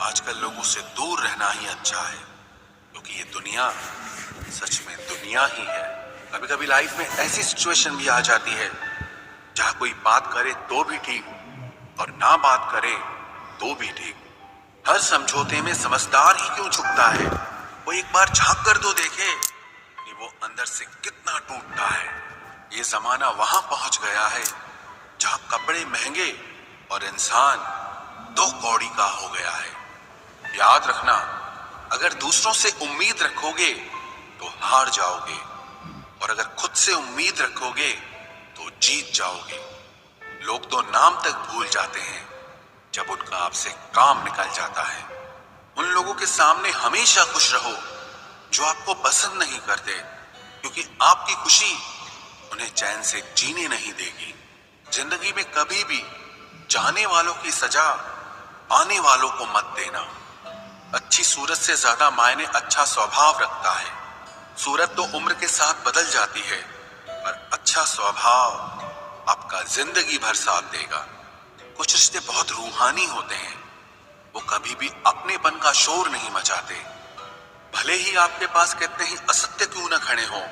आजकल लोगों से दूर रहना ही अच्छा है, क्योंकि ये दुनिया सच में दुनिया ही है। कभी कभी लाइफ में ऐसी सिचुएशन भी आ जाती है जहां कोई बात करे तो भी ठीक और ना बात करे तो भी ठीक। हर समझौते में समझदार ही क्यों झुकता है? वो एक बार झांक कर तो देखे कि वो अंदर से कितना टूटता है। ये जमाना वहां पहुंच गया है जहां कपड़े महंगे और इंसान दो कौड़ी का हो गया है। याद रखना, अगर दूसरों से उम्मीद रखोगे तो हार जाओगे, और अगर खुद से उम्मीद रखोगे तो जीत जाओगे। लोग तो नाम तक भूल जाते हैं जब उनका आपसे काम निकल जाता है। उन लोगों के सामने हमेशा खुश रहो जो आपको पसंद नहीं करते, क्योंकि आपकी खुशी उन्हें चैन से जीने नहीं देगी। जिंदगी में कभी भी जाने वालों की सजा आने वालों को मत देना। अच्छी सूरत से ज्यादा मायने अच्छा स्वभाव रखता है। सूरत तो उम्र के साथ बदल जाती है, पर अच्छा स्वभाव आपका जिंदगी भर साथ देगा। कुछ रिश्ते बहुत रूहानी होते हैं, वो कभी भी अपनेपन का शोर नहीं मचाते। भले ही आपके पास कितने ही असत्य क्यों न खड़े हों,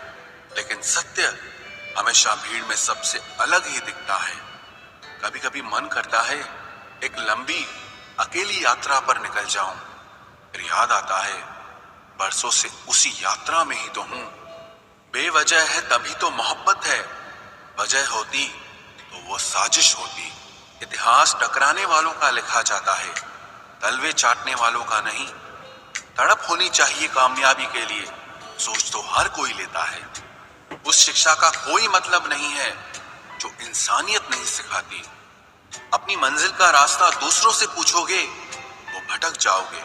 लेकिन सत्य हमेशा भीड़ में सबसे अलग ही दिखता है। कभी कभी मन करता है एक लंबी अकेली यात्रा पर निकल जाऊं, फिर याद आता है बरसों से उसी यात्रा में ही तो हूं। बेवजह है तभी तो मोहब्बत है, वजह होती तो वो साजिश होती। इतिहास टकराने वालों का लिखा जाता है, तलवे चाटने वालों का नहीं। तड़प होनी चाहिए कामयाबी के लिए, सोच तो हर कोई लेता है। उस शिक्षा का कोई मतलब नहीं है जो इंसानियत नहीं सिखाती। अपनी मंजिल का रास्ता दूसरों से पूछोगे तो भटक जाओगे,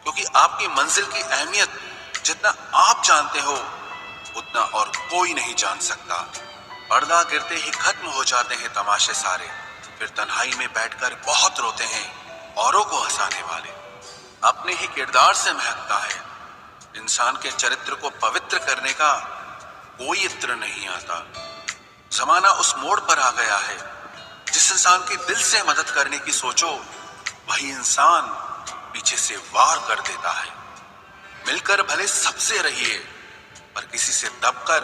क्योंकि आपकी मंजिल की अहमियत जितना आप जानते हो उतना और कोई नहीं जान सकता। पर्दा गिरते ही खत्म हो जाते हैं तमाशे सारे, फिर तन्हाई में बैठकर बहुत रोते हैं औरों को हंसाने वाले। अपने ही किरदार से महकता है। इंसान के चरित्र को पवित्र करने का कोई इत्र नहीं आता। जमाना उस मोड़ पर आ गया है, जिस इंसान की दिल से मदद करने की सोचो वही इंसान पीछे से वार कर देता है। मिलकर भले सबसे रहिए, पर किसी से दबकर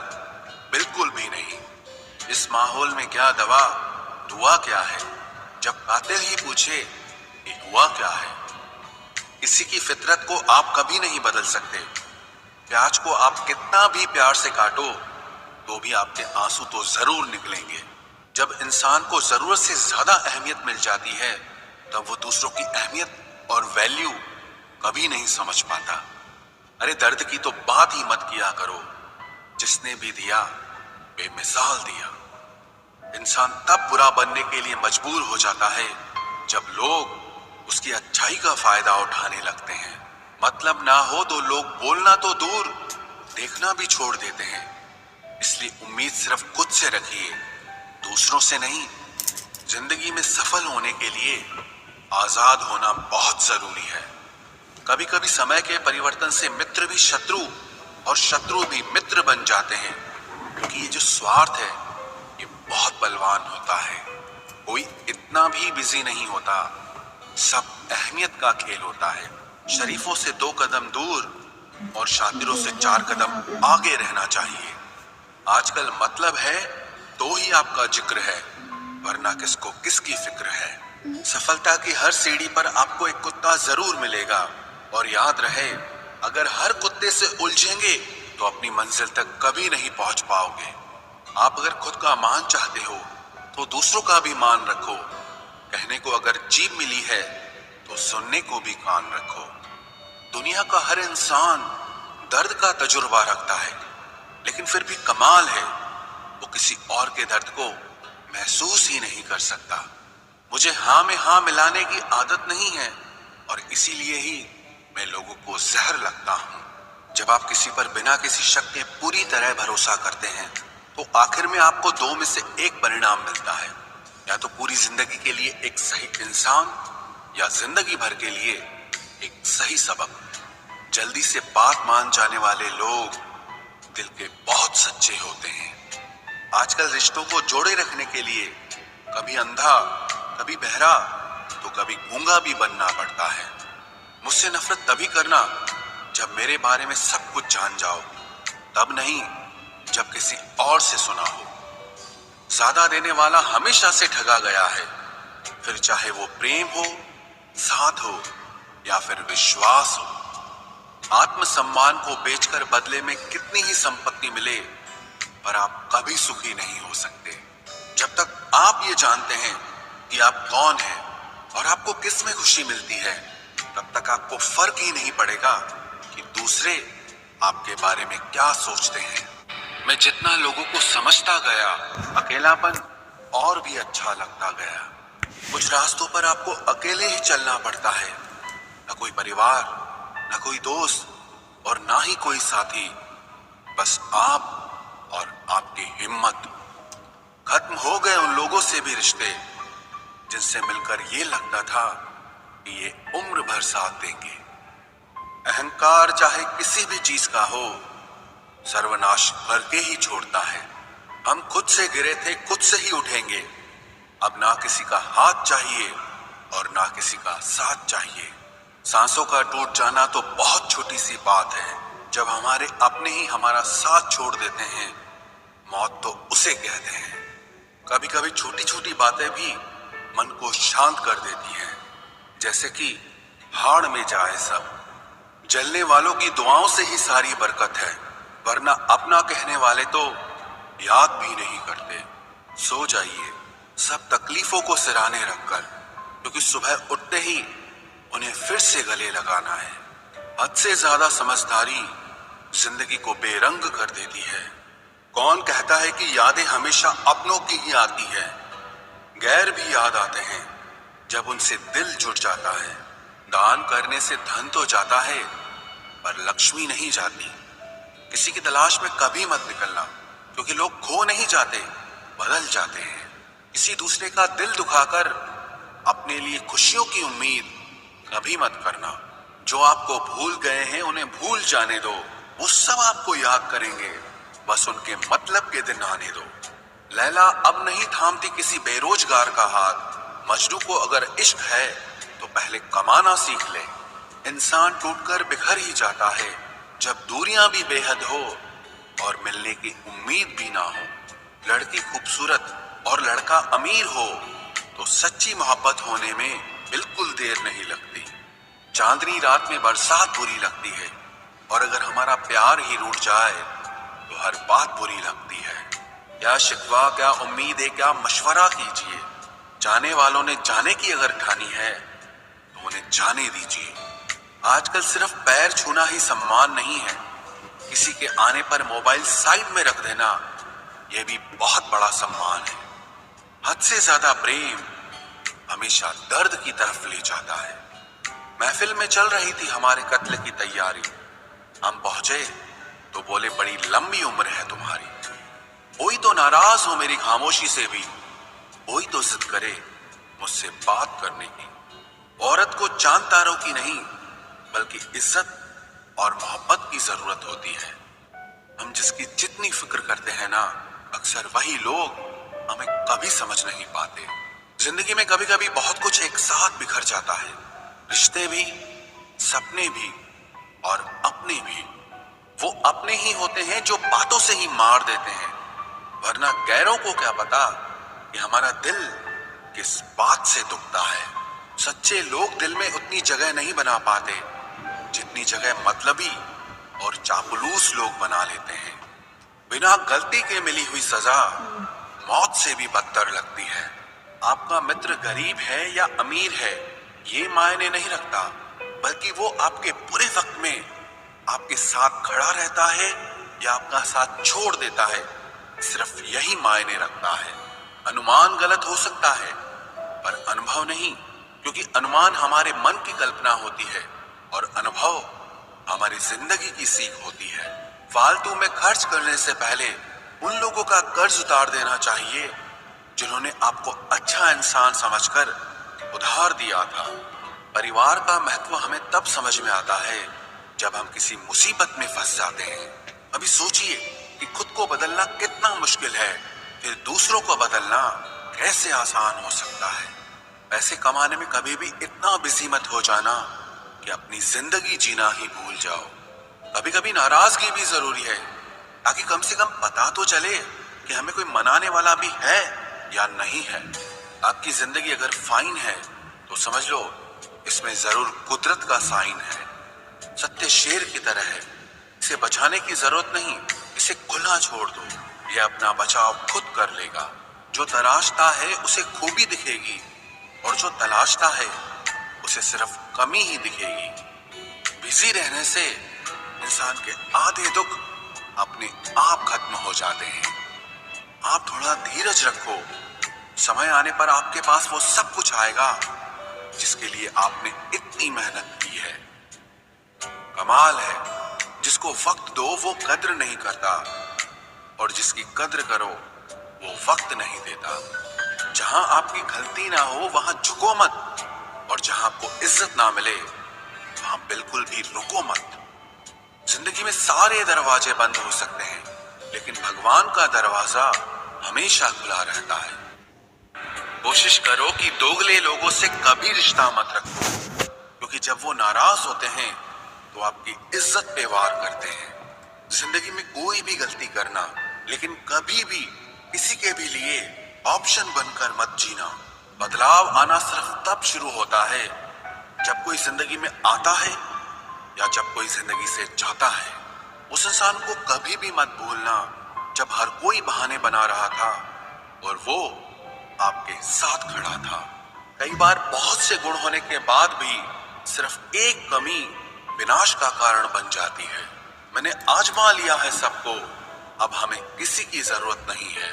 बिल्कुल भी नहीं। इस माहौल में क्या दवा दुआ क्या है, जब कातिल ही पूछे कि हुआ क्या है। किसी की फितरत को आप कभी नहीं बदल सकते। प्याज को आप कितना भी प्यार से काटो तो भी आपके आंसू तो जरूर निकलेंगे। जब इंसान को जरूरत से ज्यादा अहमियत मिल जाती है, तब वो दूसरों की अहमियत और वैल्यू कभी नहीं समझ पाता। अरे दर्द की तो बात ही मत किया करो, जिसने भी दिया बेमिसाल दिया। इंसान तब बुरा बनने के लिए मजबूर हो जाता है जब लोग उसकी अच्छाई का फायदा उठाने लगते हैं। मतलब ना हो तो लोग बोलना तो दूर, देखना भी छोड़ देते हैं। इसलिए उम्मीद सिर्फ खुद से रखिए, दूसरों से नहीं। जिंदगी में सफल होने के लिए आजाद होना बहुत जरूरी है। कभी कभी समय के परिवर्तन से मित्र भी शत्रु और शत्रु भी मित्र बन जाते हैं, क्योंकि ये जो स्वार्थ है ये बहुत बलवान होता है। कोई इतना भी बिजी नहीं होता, सब अहमियत का खेल होता है। शरीफों से 2 कदम दूर और शातिरों से 4 कदम आगे रहना चाहिए। आजकल मतलब है तो ही आपका जिक्र है, वरना किसको किसकी फिक्र है। सफलता की हर सीढ़ी पर आपको एक कुत्ता जरूर मिलेगा, और याद रहे अगर हर कुत्ते से उलझेंगे तो अपनी मंजिल तक कभी नहीं पहुंच पाओगे। आप अगर खुद का मान चाहते हो तो दूसरों का भी मान रखो। कहने को अगर जीभ मिली है तो सुनने को भी कान रखो। दुनिया का हर इंसान दर्द का तजुर्बा रखता है, लेकिन फिर भी कमाल है वो किसी और के दर्द को महसूस ही नहीं कर सकता। मुझे हाँ में हाँ मिलाने की आदत नहीं है, और इसीलिए ही मैं लोगों को जहर लगता हूं। जब आप किसी पर बिना किसी शक के पूरी तरह भरोसा करते हैं तो आखिर में आपको 2 में से एक परिणाम मिलता है, या तो पूरी जिंदगी के लिए एक सही इंसान, या जिंदगी भर के लिए एक सही सबक। जल्दी से बात मान जाने वाले लोग दिल के बहुत सच्चे होते हैं। आजकल रिश्तों को जोड़े रखने के लिए कभी अंधा, कभी बहरा, तो कभी गूंगा भी बनना पड़ता है। मुझसे नफरत तभी करना जब मेरे बारे में सब कुछ जान जाओ, तब नहीं जब किसी और से सुना हो। ज्यादा देने वाला हमेशा से ठगा गया है, फिर चाहे वो प्रेम हो, साथ हो या फिर विश्वास हो। आत्मसम्मान को बेचकर बदले में कितनी ही संपत्ति मिले, पर आप कभी सुखी नहीं हो सकते जब तक आप ये जानते हैं कि आप कौन हैं और आपको किस में खुशी मिलती है। तब तक आपको फर्क ही नहीं पड़ेगा कि दूसरे आपके बारे में क्या सोचते हैं। मैं जितना लोगों को समझता गया, अकेलापन और भी अच्छा लगता गया। कुछ रास्तों पर आपको अकेले ही चलना पड़ता है, न कोई परिवार, न कोई दोस्त और ना ही कोई साथी, बस आप और आपकी हिम्मत। खत्म हो गए उन लोगों से भी रिश्ते जिनसे मिलकर ये लगता था कि ये उम्र भर साथ देंगे। अहंकार चाहे किसी भी चीज का हो, सर्वनाश करके ही छोड़ता है। हम खुद से गिरे थे, खुद से ही उठेंगे। अब ना किसी का हाथ चाहिए और ना किसी का साथ चाहिए। सांसों का टूट जाना तो बहुत छोटी सी बात है। जब हमारे अपने ही हमारा साथ छोड़ देते हैं, मौत तो उसे कहते हैं। कभी कभी छोटी छोटी बातें भी मन को शांत कर देती हैं, जैसे कि भाड़ में जाए सब। जलने वालों की दुआओं से ही सारी बरकत है, वरना अपना कहने वाले तो याद भी नहीं करते। सो जाइए सब तकलीफों को सिराने रखकर, क्योंकि सुबह उठते ही उन्हें फिर से गले लगाना है। हद से ज्यादा समझदारी जिंदगी को बेरंग कर देती है। कौन कहता है कि यादें हमेशा अपनों की ही आती है? गैर भी याद आते हैं जब उनसे दिल जुड़ जाता है। दान करने से धन तो जाता है, पर लक्ष्मी नहीं जाती। किसी की तलाश में कभी मत निकलना, क्योंकि लोग खो नहीं जाते, बदल जाते हैं। किसी दूसरे का दिल दुखाकर अपने लिए खुशियों की उम्मीद कभी मत करना। जो आपको भूल गए हैं उन्हें भूल जाने दो, वो सब आपको याद करेंगे, बस उनके मतलब के दिन आने दो। लैला अब नहीं थामती किसी बेरोजगार का हाथ। मजनू को अगर इश्क है तो पहले कमाना सीख ले। इंसान टूटकर बिखर ही जाता है जब दूरियां भी बेहद हो और मिलने की उम्मीद भी ना हो। लड़की खूबसूरत और लड़का अमीर हो तो सच्ची मोहब्बत होने में बिल्कुल देर नहीं लगती। चांदनी रात में बरसात बुरी लगती है, और अगर हमारा प्यार ही रूठ जाए तो हर बात बुरी लगती है। क्या शिकवा, क्या उम्मीद है, क्या मशवरा कीजिए। जाने वालों ने जाने की अगर ठानी है तो उन्हें जाने दीजिए। आजकल सिर्फ पैर छूना ही सम्मान नहीं है, किसी के आने पर मोबाइल साइड में रख देना यह भी बहुत बड़ा सम्मान है। हद से ज्यादा प्रेम हमेशा दर्द की तरफ ले जाता है। महफिल में चल रही थी हमारे कत्ल की तैयारी। हम पहुंचे तो बोले, बड़ी लंबी उम्र है तुम्हारी। कोई तो नाराज हो मेरी खामोशी से भी, कोई तो जिद करे मुझसे बात करने की। औरत को चांद तारों की नहीं, बल्कि इज्जत और मोहब्बत की जरूरत होती है। हम जिसकी जितनी फिक्र करते हैं ना, अक्सर वही लोग हमें कभी समझ नहीं पाते। जिंदगी में कभी कभी बहुत कुछ एक साथ बिखर जाता है, रिश्ते भी, सपने भी और अपने भी। वो अपने ही होते हैं जो बातों से ही मार देते हैं, वरना गैरों को क्या पता कि हमारा दिल किस बात से दुखता है। सच्चे लोग दिल में उतनी जगह नहीं बना पाते जितनी जगह मतलबी और चापलूस लोग बना लेते हैं। बिना गलती के मिली हुई सजा मौत से भी बदतर लगती है। आपका मित्र गरीब है या अमीर है ये मायने नहीं रखता, बल्कि वो आपके बुरे वक्त में आपके साथ खड़ा रहता है या आपका साथ छोड़ देता है, सिर्फ यही मायने रखता है। अनुमान गलत हो सकता है पर अनुभव नहीं, क्योंकि अनुमान हमारे मन की कल्पना होती है और अनुभव हमारी जिंदगी की सीख होती है। फालतू में खर्च करने से पहले उन लोगों का कर्ज उतार देना चाहिए जिन्होंने आपको अच्छा इंसान समझकर उधार दिया था। परिवार का महत्व हमें तब समझ में आता है जब हम किसी मुसीबत में फंस जाते हैं। अभी सोचिए कि खुद को बदलना कितना मुश्किल है, फिर दूसरों को बदलना कैसे आसान हो सकता है। पैसे कमाने में कभी भी इतना बिजी मत हो जाना कि अपनी जिंदगी जीना ही भूल जाओ। कभी कभी नाराजगी भी जरूरी है, ताकि कम से कम पता तो चले कि हमें कोई मनाने वाला भी है या नहीं है। आपकी जिंदगी अगर फाइन है तो समझ लो इसमें जरूर कुदरत का साइन है। सत्य शेर की तरह है, इसे बचाने की जरूरत नहीं, इसे खुला छोड़ दो, ये अपना बचाव खुद कर लेगा। जो तराशता है उसे खूबी दिखेगी, और जो तलाशता है उसे सिर्फ कमी ही दिखेगी। बिजी रहने से इंसान के आधे दुख अपने आप खत्म हो जाते हैं। आप थोड़ा धीरज रखो, समय आने पर आपके पास वो सब कुछ आएगा जिसके लिए आपने इतनी मेहनत की है। कमाल है, जिसको वक्त दो वो कद्र नहीं करता, और जिसकी कद्र करो वो वक्त नहीं देता। जहां आपकी गलती ना हो वहां झुको मत, और जहां आपको इज्जत ना मिले वहां बिल्कुल भी रुको मत। जिंदगी में सारे दरवाजे बंद हो सकते हैं, लेकिन भगवान का दरवाजा हमेशा खुला रहता है। कोशिश करो कि दोगले लोगों से कभी रिश्ता मत रखो, क्योंकि जब वो नाराज होते हैं तो आपकी इज्जत पे वार करते हैं। जिंदगी में कोई भी गलती करना, लेकिन कभी भी किसी के भी लिए ऑप्शन बनकर मत जीना। बदलाव आना सिर्फ तब शुरू होता है जब कोई जिंदगी में आता है, या जब कोई जिंदगी से जाता है। उस इंसान को कभी भी मत भूलना जब हर कोई बहाने बना रहा था और वो आपके साथ खड़ा था। कई बार बहुत से गुण होने के बाद भी सिर्फ एक कमी विनाश का कारण बन जाती है। मैंने आजमा लिया है सबको, अब हमें किसी की जरूरत नहीं है।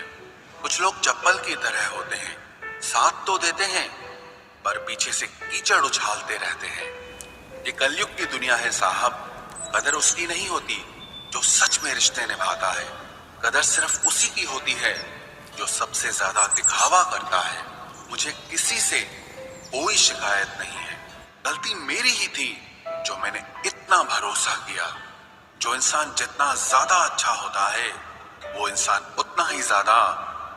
कुछ लोग चप्पल की तरह होते हैं, साथ तो देते हैं पर पीछे से कीचड़ उछालते रहते हैं। ये कलयुग की दुनिया है साहब। कदर उसकी नहीं होती जो सच में रिश्ते निभाता है। कदर सिर्फ उसी की होती है जो सबसे ज्यादा दिखावा करता है। मुझे किसी से कोई शिकायत नहीं है। गलती मेरी ही थी जो मैंने इतना भरोसा किया। जो इंसान जितना ज्यादा अच्छा होता है वो इंसान उतना ही ज्यादा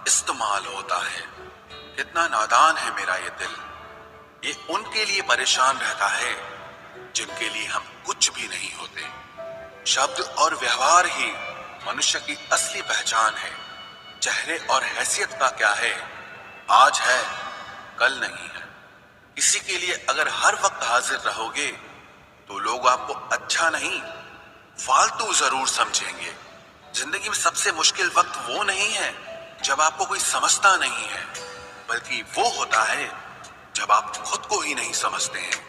इस्तेमाल होता है। कितना नादान है मेरा ये दिल। ये उनके लिए परेशान रहता है जिनके लिए हम कुछ भी नहीं होते। शब्द और व्यवहार ही मनुष्य की असली पहचान है। चेहरे और हैसियत का क्या है, आज है कल नहीं है। किसी के लिए अगर हर वक्त हाजिर रहोगे तो लोग आपको अच्छा नहीं फालतू जरूर समझेंगे। जिंदगी में सबसे मुश्किल वक्त वो नहीं है जब आपको कोई समझता नहीं है, बल्कि वो होता है जब आप खुद को ही नहीं समझते हैं।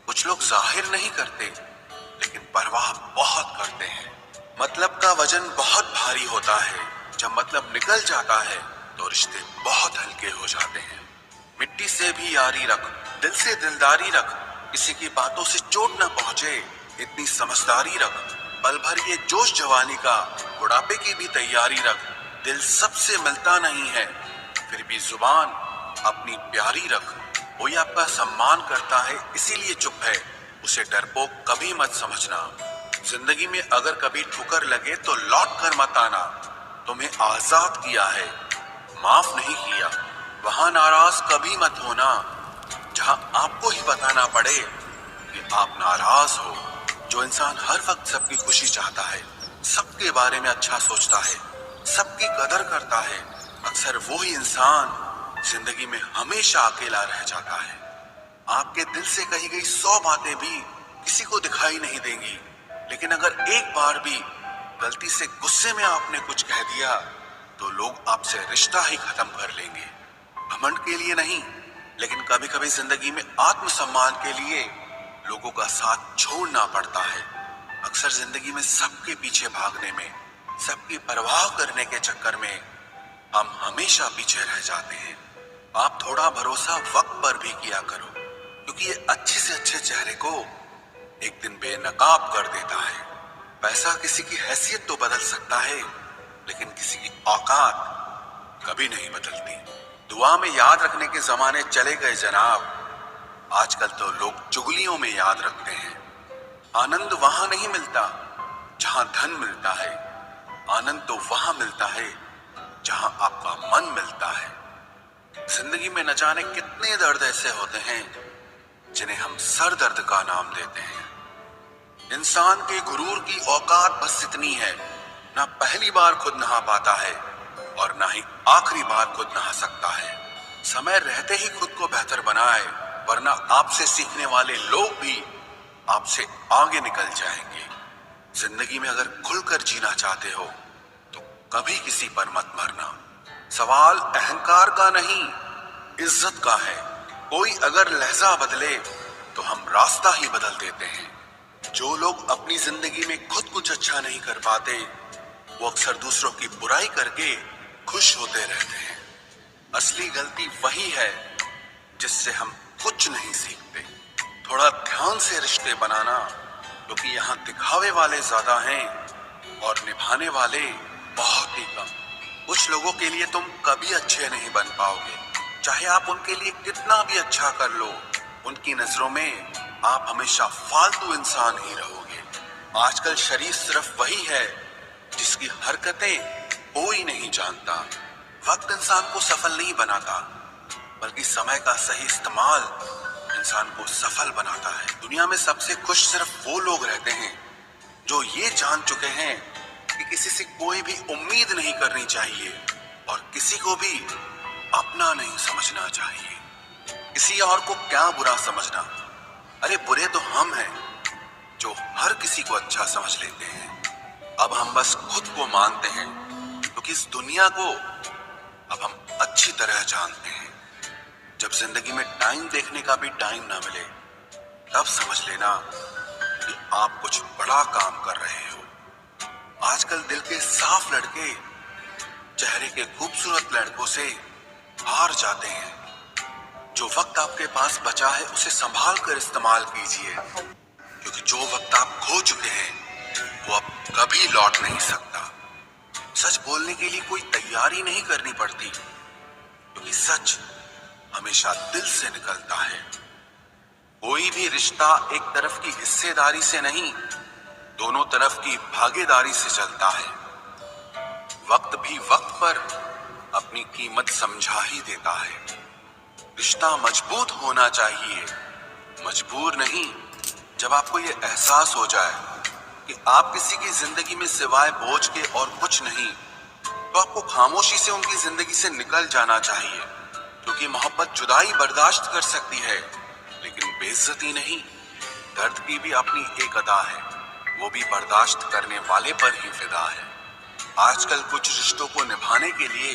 कुछ लोग जाहिर नहीं करते लेकिन परवाह बहुत करते हैं। मतलब का वजन बहुत भारी होता है, जब मतलब निकल जाता है तो रिश्ते बहुत हल्के हो जाते हैं। मिट्टी से भी यारी रख, दिल से दिलदारी रख, किसी की बातों से चोट न पहुंचे इतनी समझदारी रख। पल भर ये जोश जवानी का, बुढ़ापे की भी तैयारी रख। दिल सबसे मिलता नहीं है, फिर भी जुबान अपनी प्यारी रख। कोई आपका सम्मान करता है इसीलिए चुप है, उसे डरपोक कभी मत समझना। जिंदगी में अगर कभी ठुकर लगे तो लौट कर मत आना। तुम्हें आजाद किया है, माफ नहीं किया। वहां नाराज कभी मत होना जहां आपको ही बताना पड़े कि आप नाराज हो। जो इंसान हर वक्त सबकी खुशी चाहता है, सबके बारे में अच्छा सोचता है, सबकी कदर करता है, अक्सर वो ही इंसान जिंदगी में हमेशा अकेला रह जाता है। आपके दिल से कही गई 100 बातें भी किसी को दिखाई नहीं देंगी, लेकिन अगर एक बार भी गलती से गुस्से में आपने कुछ कह दिया तो लोग आपसे रिश्ता ही खत्म कर लेंगे। घमंड के लिए नहीं, लेकिन कभी कभी जिंदगी में आत्मसम्मान के लिए लोगों का साथ छोड़ना पड़ता है। अक्सर जिंदगी में सबके पीछे भागने में, सबकी परवाह करने के चक्कर में हम हमेशा पीछे रह जाते हैं। आप थोड़ा भरोसा वक्त पर भी किया करो, क्योंकि ये अच्छे से अच्छे चेहरे को एक दिन बेनकाब कर देता है। पैसा किसी की हैसियत तो बदल सकता है, लेकिन किसी की औकात कभी नहीं बदलती। दुआ में याद रखने के जमाने चले गए जनाब, आजकल तो लोग चुगलियों में याद रखते हैं। आनंद वहां नहीं मिलता जहां धन मिलता है, आनंद तो वहां मिलता है जहां आपका मन मिलता है। जिंदगी में न जाने कितने दर्द ऐसे होते हैं जिन्हें हम सर दर्द का नाम देते हैं। इंसान के गुरूर की औकात बस इतनी है, ना पहली बार खुद नहा पाता है और ना ही आखिरी बार खुद नहा सकता है। समय रहते ही खुद को बेहतर बनाए, वरना आपसे सीखने वाले लोग भी आपसे आगे निकल जाएंगे। जिंदगी में अगर खुलकर जीना चाहते हो तो कभी किसी पर मत मरना। सवाल अहंकार का नहीं, इज्जत का है। कोई अगर लहजा बदले तो हम रास्ता ही बदल देते हैं। जो लोग अपनी जिंदगी में खुद कुछ अच्छा नहीं कर पाते, वो अक्सर दूसरों की बुराई करके खुश होते रहते हैं। असली गलती वही है जिससे हम कुछ नहीं सीखते। थोड़ा ध्यान से रिश्ते बनाना, क्योंकि यहाँ दिखावे वाले ज्यादा हैं और निभाने वाले बहुत ही कम। कुछ लोगों के लिए तुम कभी अच्छे नहीं बन पाओगे, चाहे आप उनके लिए कितना भी अच्छा कर लो। उनकी नजरों में आप हमेशा फालतू इंसान ही रहोगे। आजकल शरीफ सिर्फ वही है जिसकी हरकतें कोई नहीं जानता। वक्त इंसान को सफल नहीं बनाता, बल्कि समय का सही इस्तेमाल इंसान को सफल बनाता है। दुनिया में सबसे खुश सिर्फ वो लोग रहते हैं जो ये जान चुके हैं कि किसी से कोई भी उम्मीद नहीं करनी चाहिए और किसी को भी अपना नहीं समझना चाहिए। किसी और को क्या बुरा समझना, अरे बुरे तो हम हैं जो हर किसी को अच्छा समझ लेते हैं। अब हम बस खुद को मानते हैं, क्योंकि इस दुनिया को अब हम अच्छी तरह जानते हैं। जब जिंदगी में टाइम देखने का भी टाइम ना मिले, तब समझ लेना कि आप कुछ बड़ा काम कर रहे हो। आजकल दिल के साफ लड़के चेहरे के खूबसूरत लड़कों से हार जाते हैं। जो वक्त आपके पास बचा है उसे संभाल कर इस्तेमाल कीजिए, क्योंकि जो वक्त आप खो चुके हैं वो अब कभी लौट नहीं सकता। सच बोलने के लिए कोई तैयारी नहीं करनी पड़ती, क्योंकि सच हमेशा दिल से निकलता है। कोई भी रिश्ता एक तरफ की हिस्सेदारी से नहीं, दोनों तरफ की भागीदारी से चलता है। वक्त भी वक्त पर अपनी कीमत समझा ही देता है। रिश्ता मजबूत होना चाहिए, मजबूर नहीं। जब आपको ये एहसास हो जाए कि आप किसी की जिंदगी में सिवाय बोझ के और कुछ नहीं, तो आपको खामोशी से उनकी जिंदगी से निकल जाना चाहिए। क्योंकि मोहब्बत जुदाई बर्दाश्त कर सकती है, लेकिन बेइज्जती नहीं। दर्द की भी अपनी एक अदा है, वो भी बर्दाश्त करने वाले पर ही फिदा है। आजकल कुछ रिश्तों को निभाने के लिए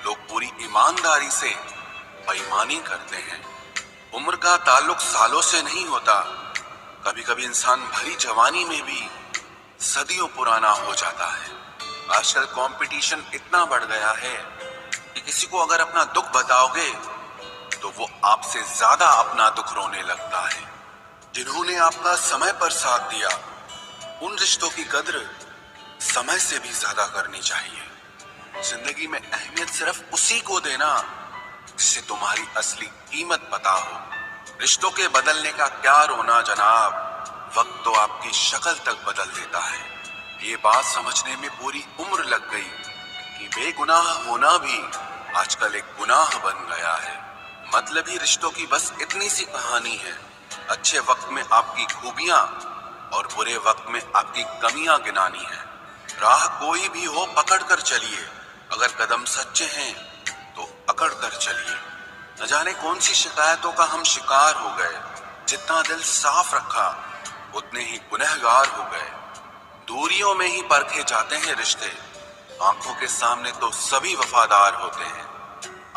लोग पूरी ईमानदारी से बेईमानी करते हैं। उम्र का ताल्लुक सालों से नहीं होता। कभी कभी इंसान भरी जवानी में भी सदियों पुराना हो जाता है। आजकल कंपटीशन इतना बढ़ गया है कि किसी को अगर अपना दुख बताओगे तो वो आपसे ज्यादा अपना दुख रोने लगता है। जिन्होंने आपका समय पर साथ दिया, उन रिश्तों की कद्र समय से भी ज्यादा करनी चाहिए। जिंदगी में अहमियत सिर्फ उसी को देना जिसे तुम्हारी असली कीमत पता हो। रिश्तों के बदलने का क्या रोना जनाब, वक्त तो आपकी शक्ल तक बदल देता है। ये बात समझने में पूरी उम्र लग गई कि बेगुनाह होना भी आजकल एक गुनाह बन गया है। मतलबी रिश्तों की बस इतनी सी कहानी है। अच्छे वक्त में आपकी खूबियां और बुरे वक्त में आपकी कमियां गिनानी है। राह कोई भी हो पकड़ कर चलिए, अगर कदम सच्चे हैं तो अकड़ कर चलिए। न जाने कौन सी शिकायतों का हम शिकार हो गए। जितना दिल साफ रखा उतने ही गुनहगार हो गए। दूरियों में ही परखे जाते हैं रिश्ते, आंखों के सामने तो सभी वफादार होते हैं।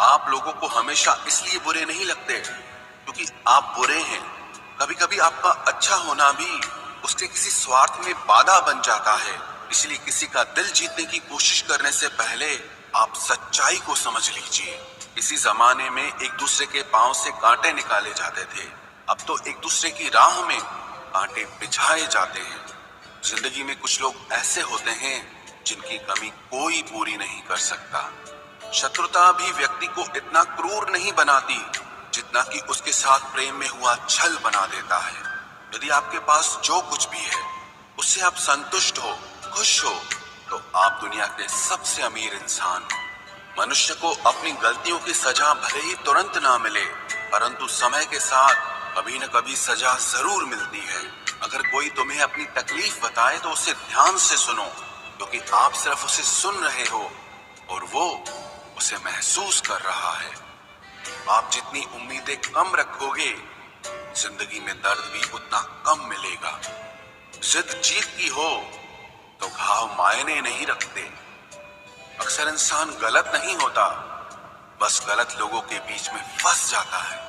आप लोगों को हमेशा इसलिए बुरे नहीं लगते क्योंकि आप बुरे हैं। कभी कभी आपका अच्छा होना भी उसके किसी स्वार्थ में बाधा बन जाता है। इसलिए किसी का दिल जीतने की कोशिश करने से पहले आप सच्चाई को समझ लीजिए। इसी जमाने में एक दूसरे के पांव से कांटे निकाले जाते थे, अब तो एक दूसरे की राह में कांटे बिछाए जाते हैं। जिंदगी में कुछ लोग ऐसे होते हैं जिनकी कमी कोई पूरी नहीं कर सकता। शत्रुता भी व्यक्ति को इतना क्रूर नहीं बनाती जितना कि उसके साथ प्रेम में हुआ छल बना देता है। यदि आपके पास जो कुछ भी है उससे आप संतुष्ट हो, खुश हो, तो आप दुनिया के सबसे अमीर इंसान हो। मनुष्य को अपनी गलतियों की सजा भले ही तुरंत ना मिले, परंतु समय के साथ कभी न कभी सजा जरूर मिलती है। अगर कोई तुम्हें अपनी तकलीफ बताए तो उसे ध्यान से सुनो, क्योंकि आप सिर्फ उसे सुन रहे हो और वो उसे महसूस कर रहा है। आप जितनी उम्मीदें कम रखोगे, जिंदगी में दर्द भी उतना कम मिलेगा। जिद जीत की हो तो घाव मायने नहीं रखते। अक्सर इंसान गलत नहीं होता, बस गलत लोगों के बीच में फंस जाता है।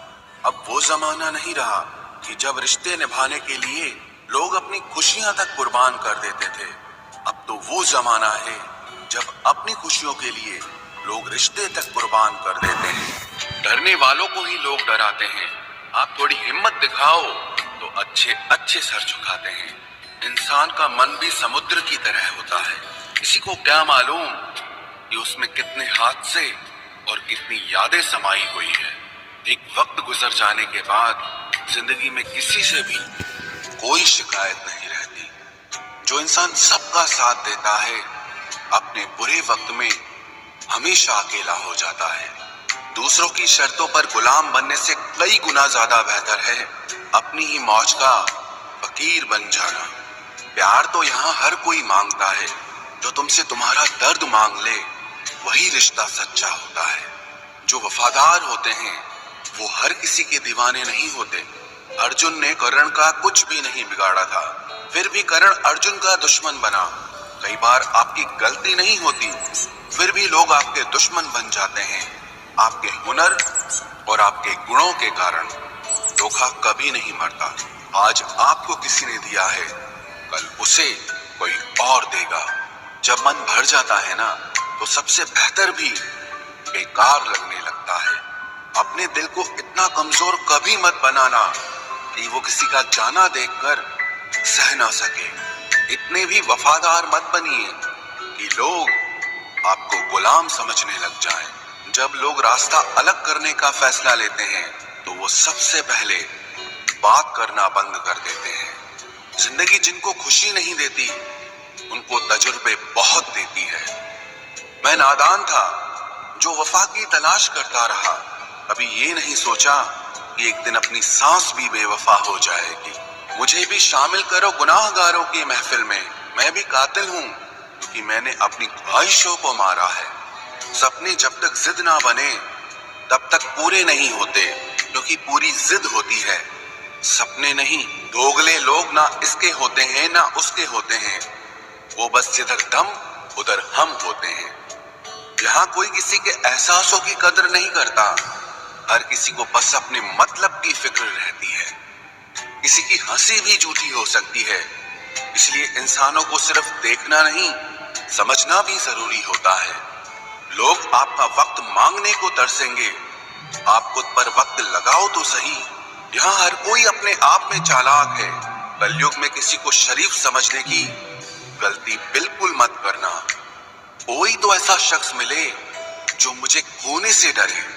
अब वो जमाना नहीं रहा कि जब रिश्ते निभाने के लिए लोग अपनी खुशियां तक कुर्बान कर देते थे। अब तो वो जमाना है जब अपनी खुशियों के लिए लोग रिश्ते तक कुर्बान कर देते हैं। डरने वालों को ही लोग डराते हैं। आप थोड़ी हिम्मत दिखाओ तो अच्छे अच्छे सर झुकाते हैं। इंसान का मन भी समुद्र की तरह होता है। किसी को क्या मालूम कि उसमें कितने हादसे और कितनी यादें समाई हुई है। एक वक्त गुजर जाने के बाद जिंदगी में किसी से भी कोई शिकायत नहीं रहती। जो इंसान सबका साथ देता है, अपने बुरे वक्त में हमेशा अकेला हो जाता है। दूसरों की शर्तों पर गुलाम बनने से कई गुना ज्यादा बेहतर है अपनी ही मौज का फकीर बन जाना। प्यार तो यहाँ हर कोई मांगता है। जो तुमसे तुम्हारा दर्द मांग ले, वही रिश्ता सच्चा होता है। जो वफादार होते हैं वो हर किसी के दीवाने नहीं होते। अर्जुन ने कर्ण का कुछ भी नहीं बिगाड़ा था, फिर भी कर्ण अर्जुन का दुश्मन बना। कई बार आपकी गलती नहीं होती, फिर भी लोग आपके दुश्मन बन जाते हैं, आपके हुनर और आपके गुणों के कारण। धोखा कभी नहीं मरता। आज आपको किसी ने दिया है, कल उसे कोई और देगा। जब मन भर जाता है ना, तो सबसे बेहतर भी बेकार लगने लगता है। अपने दिल को इतना कमजोर कभी मत बनाना कि वो किसी का जाना देखकर सह ना सके। इतने भी वफादार मत बनिए कि लोग आपको गुलाम समझने लग जाएं। जब लोग रास्ता अलग करने का फैसला लेते हैं तो वो सबसे पहले बात करना बंद कर देते हैं। जिंदगी जिनको खुशी नहीं देती, उनको तजुर्बे बहुत देती है। मैं नादान था जो वफा की तलाश करता रहा। कभी ये नहीं सोचा कि एक दिन अपनी सांस भी बेवफा हो जाएगी। मुझे भी शामिल करो गुनाहगारों की महफिल में। मैं भी कातिल हूँ क्योंकि मैंने अपनी ख्वाहिशों को मारा है। सपने जब तक जिद ना बने तब तक पूरे नहीं होते, क्योंकि पूरी जिद होती है, सपने नहीं। दोगले लोग ना इसके होते हैं ना उसके होते हैं, वो बस जिधर दम उधर हम होते हैं। यहाँ कोई किसी के एहसासों की कदर नहीं करता। हर किसी को बस अपने मतलब की फिक्र रहती है। किसी की हंसी भी झूठी हो सकती है, इसलिए इंसानों को सिर्फ देखना नहीं, समझना भी जरूरी होता है। लोग आपका वक्त मांगने को तरसेंगे, आप खुद पर वक्त लगाओ तो सही। यहाँ हर कोई अपने आप में चालाक है। कलयुग में किसी को शरीफ समझने की गलती बिल्कुल मत करना। कोई तो ऐसा शख्स मिले जो मुझे खोने से डरे।